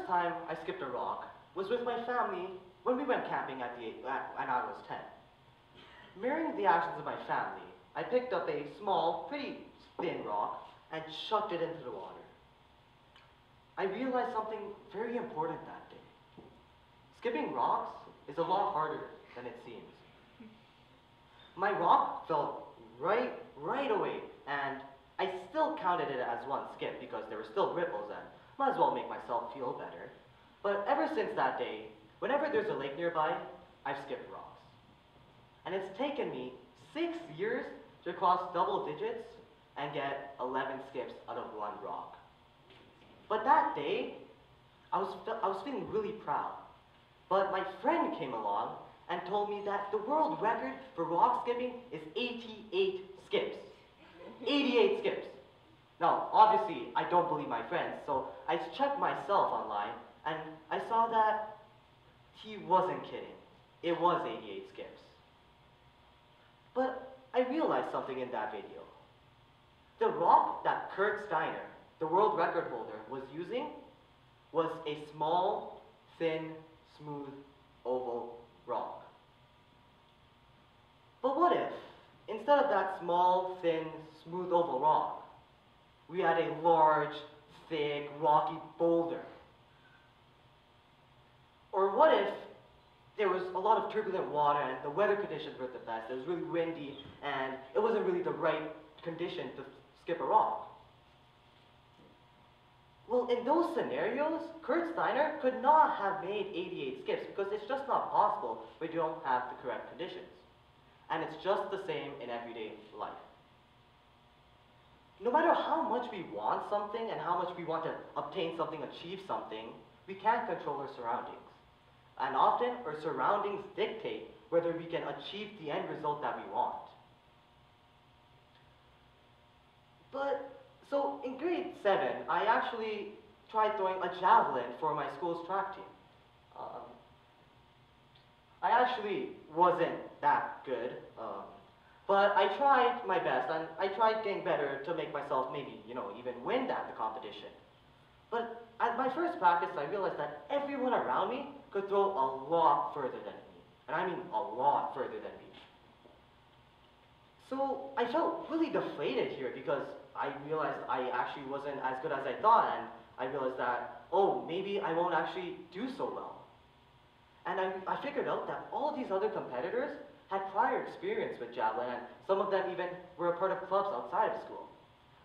first time I skipped a rock was with my family when we went camping when I was 10. Mirroring the actions of my family, I picked up a small, pretty thin rock and chucked it into the water. I realized something very important that day. Skipping rocks is a lot harder than it seems. My rock fell right away, and I still counted it as one skip because there were still ripples and might as well make myself feel better. But ever since that day, whenever there's a lake nearby, I've skipped rocks. And it's taken me 6 years to cross double digits and get 11 skips out of one rock. But that day, I was feeling really proud. But my friend came along and told me that the world record for rock skipping is 88 skips. 88 skips. Now, obviously, I don't believe my friends, so I checked myself online, and I saw that he wasn't kidding. It was 88 skips. But I realized something in that video. The rock that Kurt Steiner, the world record holder, was using was a small, thin, smooth, oval rock. But what if, instead of that small, thin, smooth oval rock, we had a large, thick, rocky boulder? Or what if there was a lot of turbulent water and the weather conditions were the best, it was really windy, and it wasn't really the right condition to skip a rock? Well, in those scenarios, Kurt Steiner could not have made 88 skips because it's just not possible when you don't have the correct conditions. And it's just the same in everyday life. No matter how much we want something and how much we want to obtain something, achieve something, we can't control our surroundings. And often, our surroundings dictate whether we can achieve the end result that we want. So in grade 7, I actually tried throwing a javelin for my school's track team. I actually wasn't that good, but I tried my best, and I tried getting better to make myself maybe, even win the competition. But at my first practice, I realized that everyone around me could throw a lot further than me. And I mean a lot further than me. So I felt really deflated here because I realized I actually wasn't as good as I thought, and I realized that, oh, maybe I won't actually do so well. And I figured out that all of these other competitors had prior experience with javelin, and some of them even were a part of clubs outside of school.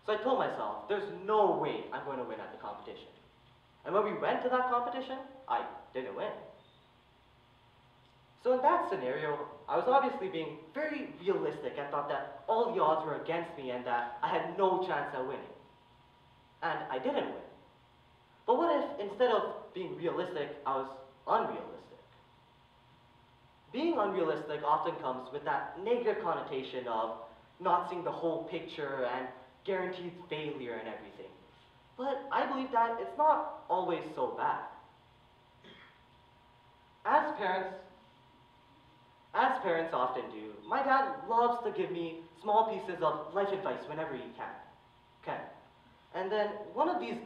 So I told myself, there's no way I'm going to win at the competition. And when we went to that competition, I didn't win. So in that scenario, I was obviously being very realistic and thought that all the odds were against me and that I had no chance at winning. And I didn't win. But what if, instead of being realistic, I was unrealistic? Being unrealistic often comes with that negative connotation of not seeing the whole picture and guaranteed failure and everything. But I believe that it's not always so bad. As parents often do, my dad loves to give me small pieces of life advice whenever he can. And then one of these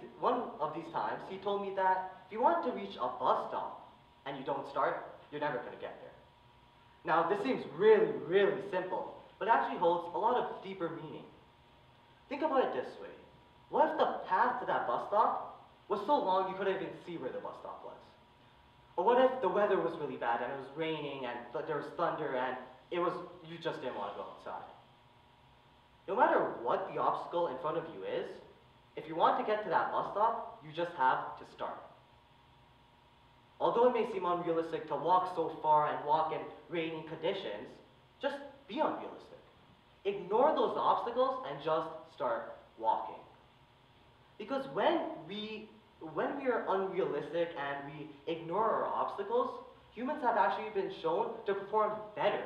times, he told me that if you want to reach a bus stop and you don't start, you're never going to get there. Now, this seems really, really simple, but it actually holds a lot of deeper meaning. Think about it this way. What if the path to that bus stop was so long you couldn't even see where the bus stop was? Or what if the weather was really bad and it was raining and there was thunder and you just didn't want to go outside? No matter what the obstacle in front of you is, if you want to get to that bus stop, you just have to start. Although it may seem unrealistic to walk so far and walk in rainy conditions, just be unrealistic. Ignore those obstacles and just start walking. Because when we are unrealistic and we ignore our obstacles, humans have actually been shown to perform better.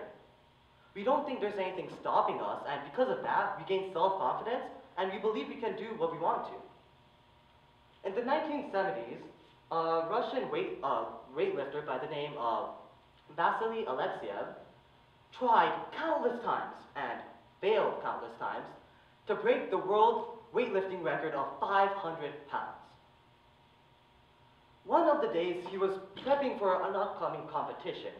We don't think there's anything stopping us, and because of that, we gain self-confidence, and we believe we can do what we want to. In the 1970s, a Russian weightlifter by the name of Vasily Alexiev tried countless times, and failed countless times, to break the world weightlifting record of 500 pounds. One of the days, he was prepping for an upcoming competition,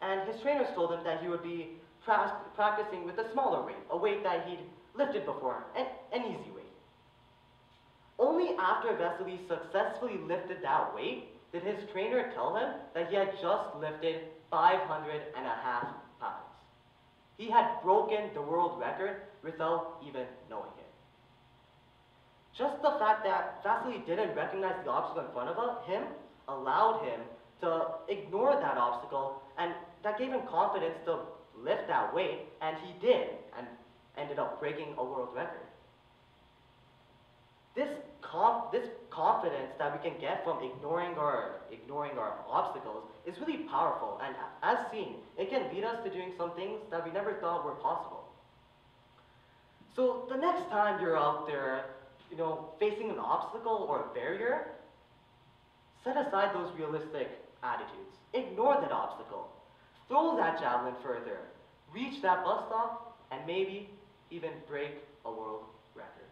and his trainers told him that he would be practicing with a smaller weight, a weight that he'd lifted before, an easy weight. Only after Vasily successfully lifted that weight did his trainer tell him that he had just lifted 500.5 pounds. He had broken the world record without even knowing it. Just the fact that Vasily didn't recognize the obstacle in front of him allowed him to ignore that obstacle, and that gave him confidence to lift that weight, and he did, and ended up breaking a world record. This confidence that we can get from ignoring our obstacles is really powerful, and as seen, it can lead us to doing some things that we never thought were possible. So the next time you're out there, facing an obstacle or a barrier, set aside those realistic attitudes. Ignore that obstacle. Throw that javelin further. Reach that bus stop, and maybe even break a world record.